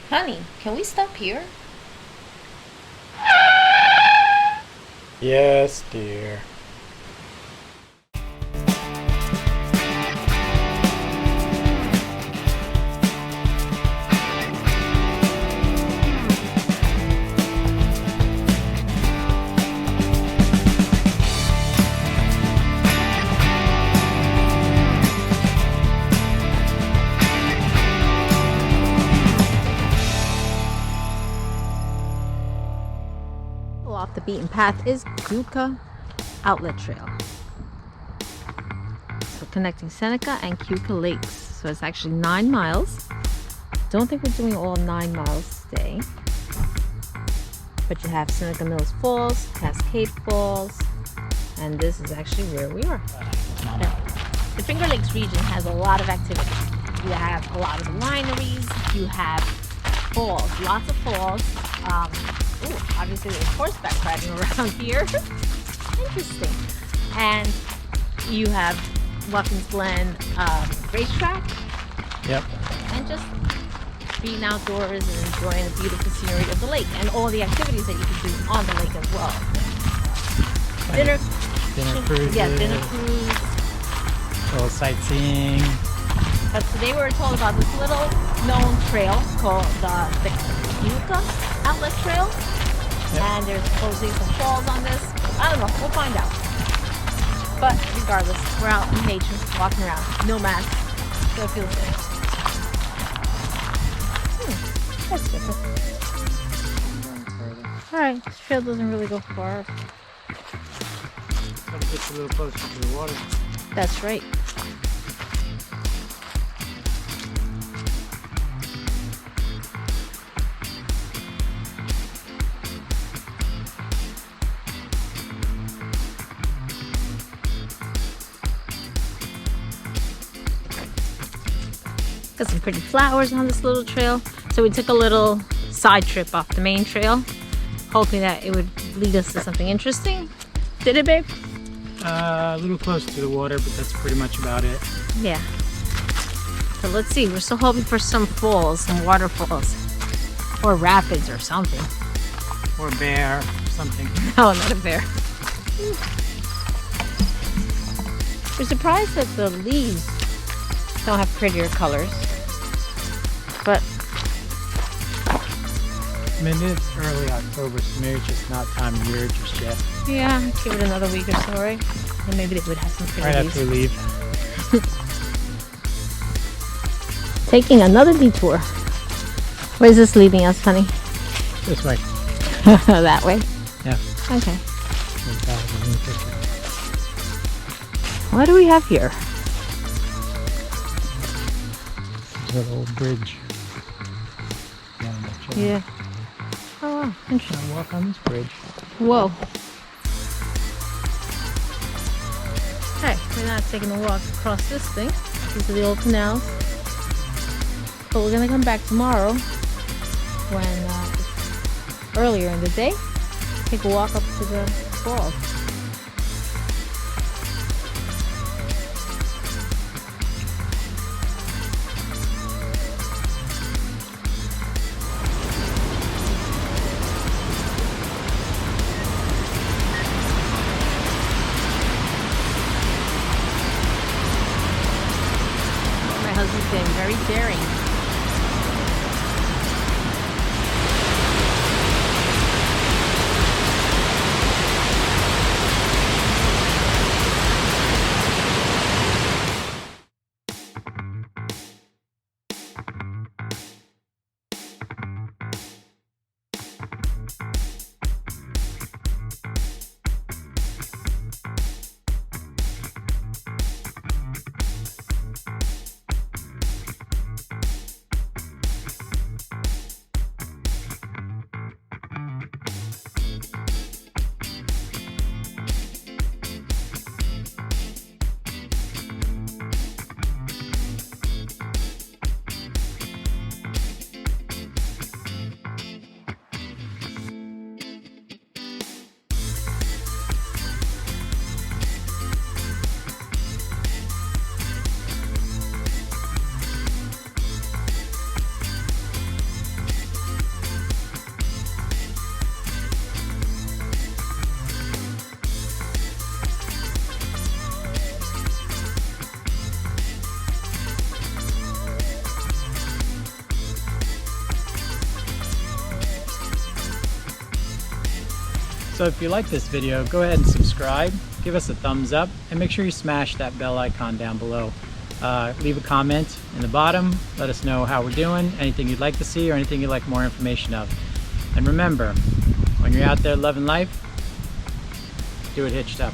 Honey, can we stop here? Yes, dear. Off the beaten path is Keuka Outlet Trail. So connecting Seneca and Keuka Lakes. So it's actually 9 miles. Don't think we're doing all 9 miles today. But you have Seneca Mills Falls, Cascade Falls, and this is actually where we are. Now, the Finger Lakes region has a lot of activity. You have a lot of wineries, you have falls, lots of falls. Obviously there's horseback riding around here. Interesting. And you have Watkins Glen racetrack. Yep. And just being outdoors and enjoying the beautiful scenery of the lake and all the activities that you can do on the lake as well. Dinner cruises. Yeah, dinner cruise. A little sightseeing. But today we were told about this little known trail called the Keuka Outlet Trail. Yep. And there's supposedly some falls on this. I don't know, we'll find out. But regardless, we're out in nature, walking around, no mask, so it feels good. That's different. Alright, this trail doesn't really go far. But it gets a little closer to the water. That's right. Got some pretty flowers on this little trail. So we took a little side trip off the main trail, hoping that it would lead us to something interesting. Did it, babe? A little close to the water, but that's pretty much about it. Yeah. So let's see. We're still hoping for some falls, some waterfalls, or rapids or something. Or a bear, something. No, not a bear. We're surprised that the leaves don't have prettier colors, but I mean, it's early October, so maybe it's just not time of year just yet. yeah, give it another week or so, right? And maybe they would have some pretty Right leaves. after we leave. Taking another detour. Where's this leading us, honey? This way. That way? Yeah. Okay. What do we have here? There's an old bridge. Yeah. Oh, wow. Interesting. Can I walk on this bridge? Whoa. Hey, we're not taking a walk across this thing. These are the old canals. But we're gonna come back tomorrow when earlier in the day, take a walk up to the falls. My husband's been very daring. So if you like this video, go ahead and subscribe, give us a thumbs up, and make sure you smash that bell icon down below. Leave a comment in the bottom, let us know how we're doing, anything you'd like to see or anything you'd like more information of. And remember, when you're out there loving life, do it hitched up.